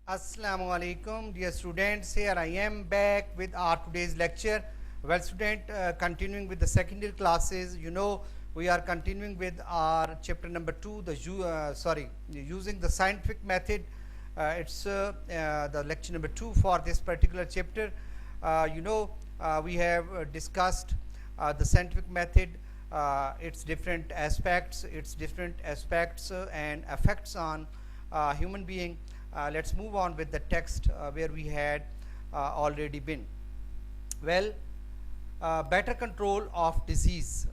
Assalamu alaikum, dear students. Here I am back with our today's lecture. Well, continuing with the secondary classes, we are continuing with our chapter number 2, using the scientific method. It's the lecture number 2 for this particular chapter. We have discussed the scientific method, its different aspects, and effects on human being. Let's move on with the text where we had already been. Well, better control of disease.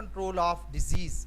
control of disease.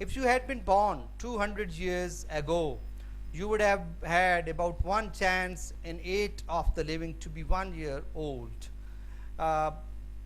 If you had been born 200 years ago, you would have had about one chance in 8 of the living to be 1 year old.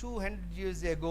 200 years ago,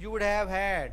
you would have had,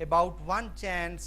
about one chance,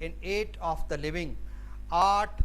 in 8 of the living, 8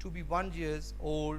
to be 1 years old,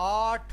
8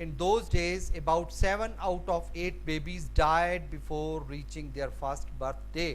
in those days about 7 out of 8 babies died before reaching their first birthday.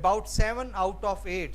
about 7 out of 8,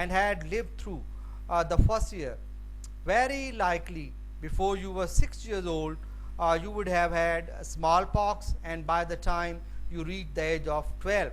and had lived through the first year, very likely before you were 6 years old, you would have had smallpox, and by the time you reach the age of 12,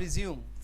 presume,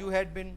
you had been,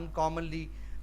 uncommonly,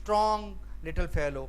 strong little fellow,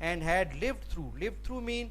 and had lived through mean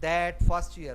that first year,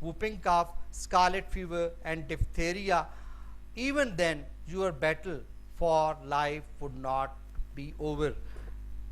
whooping cough, scarlet fever and diphtheria. Even then your battle for life would not be over.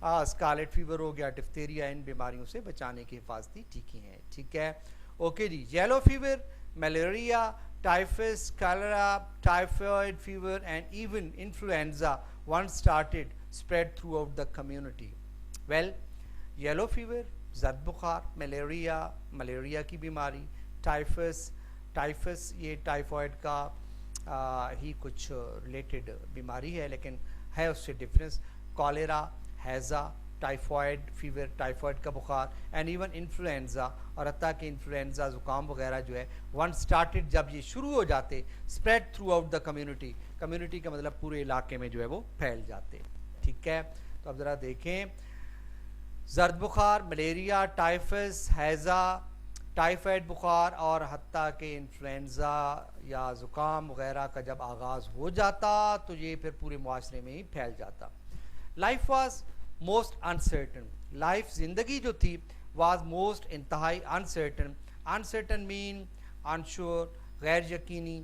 Scarlet fever ہو گیا, diphtheria, ان بیماریوں سے بچانے کے حفاظتی ٹیکے ہیں. ٹھیک ہے, اوکے جی. Yellow fever, malaria, typhus, cholera, typhoid fever and even influenza once started spread throughout the community. Well, yellow fever, زرد بخار, ملیریا کی بیماری, ٹائفس یہ ٹائفائڈ کا ہی کچھ ریلیٹڈ بیماری ہے لیکن ہے اس سے ڈفرینس, کالیرا, ہیزا, ٹائفائڈ فیور, ٹائفائڈ کا بخار, اینڈ ایون انفلوئنزا, اور حتیٰ کہ انفلوئنزا زکام وغیرہ جو ہے ون اسٹارٹڈ, جب یہ شروع ہو جاتے, spread through out the community, community کا مطلب پورے علاقے میں جو ہے وہ پھیل جاتے. ٹھیک ہے, تو اب ذرا دیکھیں, زرد بخار, ملیریا, ٹائفس, ہیزا, ٹائفائڈ بخار اور حتیٰ کہ انفلوئنزا یا زکام وغیرہ کا جب آغاز ہو جاتا تو یہ پھر پورے معاشرے میں ہی پھیل جاتا. Life was most uncertain, life زندگی جو تھی واز موسٹ انتہائی انسرٹن. انسرٹن مین انشور, غیر یقینی,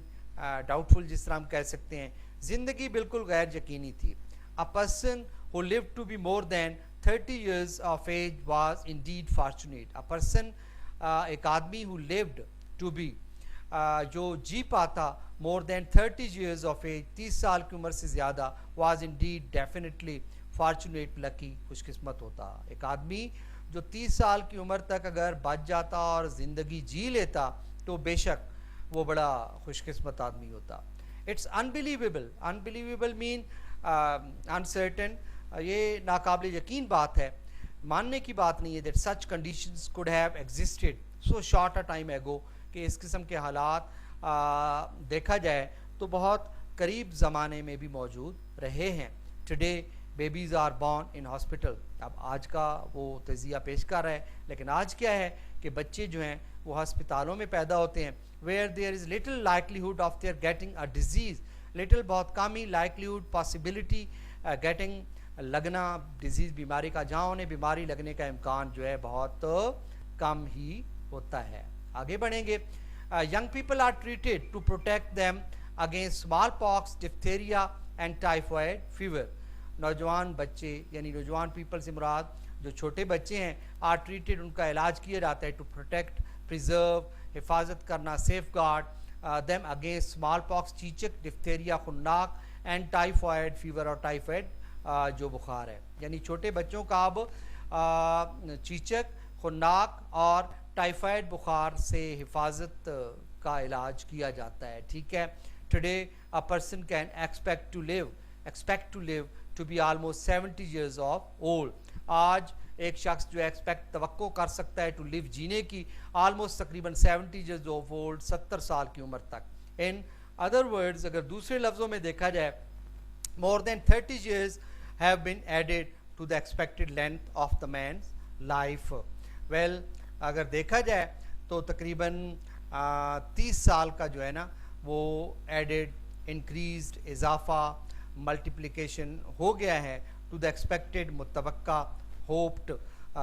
ڈاؤٹ فل جس طرح ہم کہہ سکتے ہیں. زندگی بالکل غیر یقینی تھی. A person who lived to be more than 30 years of age was indeed fortunate. A person, ایک آدمی who lived to be, جو جی پاتا more than 30 years of age, 30 سال کی عمر سے زیادہ, was indeed definitely fortunate, lucky, خوش قسمت ہوتا. ایک آدمی جو 30 سال کی عمر تک اگر بچ جاتا اور زندگی جی لیتا تو بے شک وہ بڑا خوش قسمت آدمی ہوتا. It's unbelievable, unbelievable mean uncertain, یہ ناقابل یقین بات ہے, ماننے کی بات نہیں ہے, that such conditions could have existed so short a time ago, کہ اس قسم کے حالات دیکھا جائے تو بہت قریب زمانے میں بھی موجود رہے ہیں. Today babies are born in hospital. اب آج کا وہ تجزیہ پیش کر رہا ہے, لیکن آج کیا ہے کہ بچے جو ہیں وہ ہسپتالوں میں پیدا ہوتے ہیں, where there is little likelihood of their getting a disease, little بہت کم ہی, likelihood possibility getting لگنا ڈیزیز, بیماری کا, جہاں انہیں بیماری لگنے کا امکان جو ہے بہت کم ہی ہوتا ہے. آگے بڑھیں گے. young people are treated to protect them against smallpox, diphtheria and typhoid fever. نوجوان بچے یعنی نوجوان پیپل سے مراد جو چھوٹے بچے ہیں, are treated, ان کا علاج کیا جاتا ہے, to protect, preserve, حفاظت کرنا, safeguard them against smallpox, چیچک, diphtheria, خناق, and typhoid fever, اور typhoid جو بخار ہے. یعنی چھوٹے بچوں کا اب چیچک, خناق اور ٹائفائڈ بخار سے حفاظت کا علاج کیا جاتا ہے. ٹھیک ہے. Today a person can expect to live to be almost 70 years of old. آج ایک شخص جو ایکسپیکٹ توقع کر سکتا ہے to live, جینے کی, almost تقریباً 70 years of old, 70 سال کی عمر تک. In other words, اگر دوسرے لفظوں میں دیکھا جائے, more than 30 years have been added to the expected length of the man's life. Well, اگر دیکھا جائے تو تقریباً 30 سال کا جو ہے نا وہ ایڈڈ, انکریزڈ, اضافہ, ملٹیپلیکیشن ہو گیا ہے to the expected, متوقع, hoped,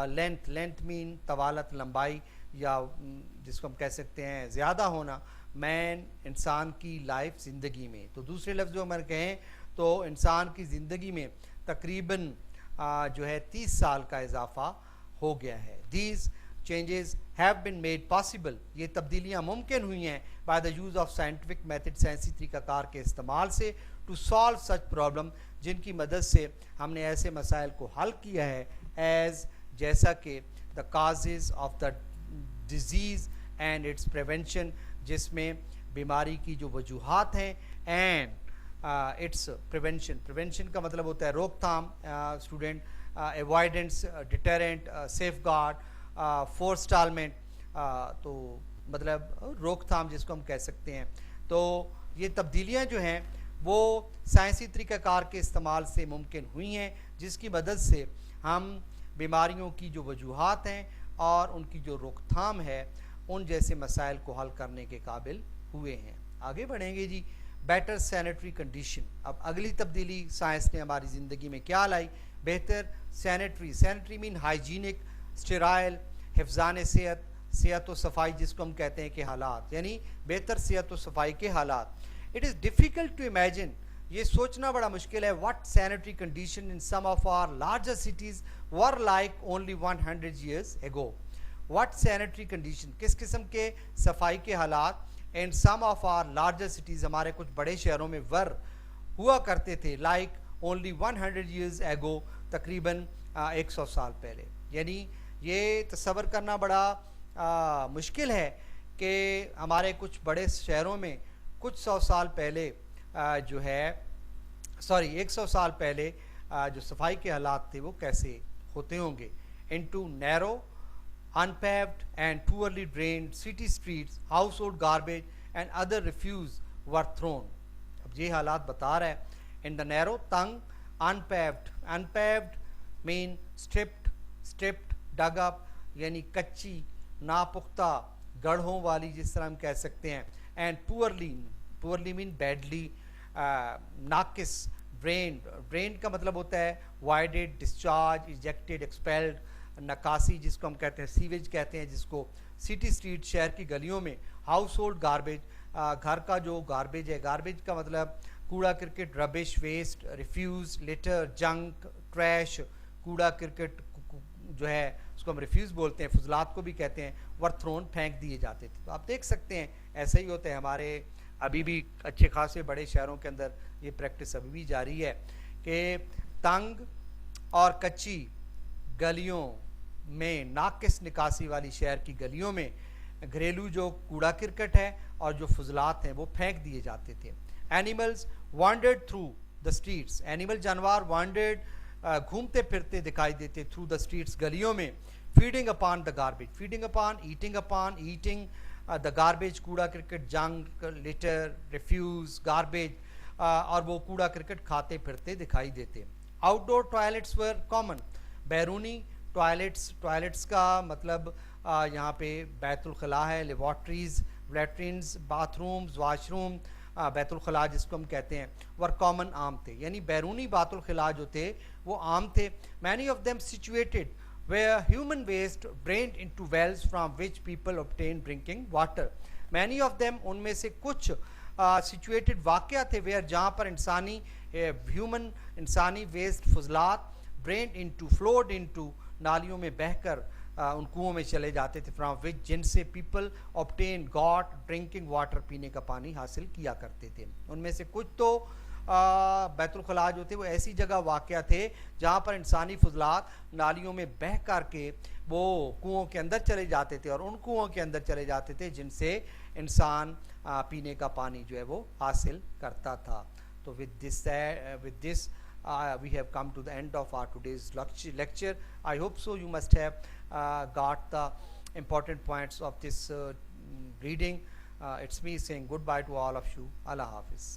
length mean طوالت, لمبائی, یا جس کو ہم کہہ سکتے ہیں زیادہ ہونا, مین, انسان کی لائف, زندگی میں. تو دوسرے لفظوں میں کہیں تو انسان کی زندگی میں تقریباً جو ہے 30 سال کا اضافہ ہو گیا ہے. These changes have been made possible, یہ تبدیلیاں ممکن ہوئی ہیں by the use of scientific method, سائنسی طریقہ کار کے استعمال سے, to solve such problem, جن کی مدد سے ہم نے ایسے مسائل کو حل کیا ہے, as جیسا کہ the causes of the disease and its prevention, جس میں بیماری کی جو وجوہات ہیں, and its prevention کا مطلب ہوتا ہے روک تھام, student, avoidance, deterrent, safeguard, forestallment, تو مطلب روک تھام جس کو ہم کہہ سکتے ہیں. تو یہ تبدیلیاں جو ہیں وہ سائنسی طریقہ کار کے استعمال سے ممکن ہوئی ہیں, جس کی مدد سے ہم بیماریوں کی جو وجوہات ہیں اور ان کی جو روک تھام ہے, ان جیسے مسائل کو حل کرنے کے قابل ہوئے ہیں. آگے بڑھیں گے جی. بیٹر سینیٹری کنڈیشن, اب اگلی تبدیلی سائنس نے ہماری زندگی میں کیا لائی, بہتر سینیٹری مین ہائیجینک, اسٹیرائل, حفظان صحت, صحت و صفائی جس کو ہم کہتے ہیں کہ حالات, یعنی بہتر صحت و صفائی کے حالات. It is difficult to imagine یہ سوچنا بڑا مشکل ہے what sanitary condition in some of our larger cities were like only 100 years ago. What sanitary condition, کس قسم کے صفائی کے حالات in some of our larger cities, ہمارے کچھ بڑے شہروں میں were ہوا کرتے تھے like only 100 years ago, تقریباً 100 سال پہلے. یعنی یہ تصور کرنا بڑا مشکل ہے کہ ہمارے کچھ بڑے شہروں میں کچھ 100 سال پہلے جو ہے 100 سال پہلے جو صفائی کے حالات تھے وہ کیسے ہوتے ہوں گے. into narrow, unpaved and poorly drained city streets, household garbage and other refuse were thrown. اب یہ حالات بتا رہا ہے. in the narrow, تنگ, unpaved mean stripped, dug up یعنی کچی ناپختہ گڑھوں والی جس طرح ہم کہہ سکتے ہیں. and poorly mean badly, ناقص, drained کا مطلب ہوتا ہے voided, discharged, ejected, expelled, نکاسی جس کو ہم کہتے ہیں سیویج کہتے ہیں جس کو. سٹی اسٹریٹ شہر کی گلیوں میں. ہاؤس ہولڈ گاربیج, گھر کا جو گاربیج ہے, گاربیج کا مطلب کوڑا کرکٹ, rubbish, waste, refuse, litter, junk, trash, کوڑا کرکٹ جو ہے اس کو ہم ریفیوز بولتے ہیں, فضلات کو بھی کہتے ہیں. ور تھرون, پھینک دیے جاتے تھے. تو آپ دیکھ سکتے ہیں ایسا ہی ہوتا ہے ہمارے ابھی بھی اچھے خاصے بڑے شہروں کے اندر یہ پریکٹس ابھی بھی جاری ہے کہ تنگ اور کچی گلیوں میں, ناقص نکاسی والی شہر کی گلیوں میں گھریلو جو کوڑا کرکٹ ہے اور جو فضلات ہیں وہ پھینک دیے جاتے تھے. Animals wandered through the streets, animal جانور وانڈرڈ گھومتے پھرتے دکھائی دیتے تھرو دا اسٹریٹس گلیوں میں. Feeding upon the garbage, feeding upon, eating the garbage, کوڑا کرکٹ, جنک, لیٹر, ریفیوز, گاربیج, اور وہ کوڑا کرکٹ کھاتے پھرتے دکھائی دیتے. Outdoor toilets or common, بیرونی ٹوائلٹس کا مطلب یہاں پہ بیت الخلاء ہے, laboratories, latrines, bathrooms, washroom, بیت الخلاء جس کو ہم کہتے ہیں, ور کامن, عام تھے. یعنی بیرونی بیت الخلاء جو تھے وہ عام تھے. Many of them situated where human waste drained into wells from which people obtained drinking water. Many of them, ان میں سے کچھ situated واقعہ تھے where جہاں پر انسانی waste, فضلات drained into, flowed into, نالیوں میں بہہ کر ان کنوؤں میں چلے جاتے تھے, from which جن سے people obtained, got drinking water, پینے کا پانی حاصل کیا کرتے تھے. ان میں سے کچھ تو بیت الخلاء جو تھے وہ ایسی جگہ واقع تھے جہاں پر انسانی فضلات نالیوں میں بہہ کر کے وہ کنوؤں کے اندر چلے جاتے تھے اور ان کنوؤں کے اندر چلے جاتے تھے جن سے انسان پینے کا پانی جو ہے وہ حاصل کرتا تھا. تو with this we have come to the end of our today's lecture. I hope so you must have got the important points of this reading. It's me saying goodbye to all of you. Allah Hafiz.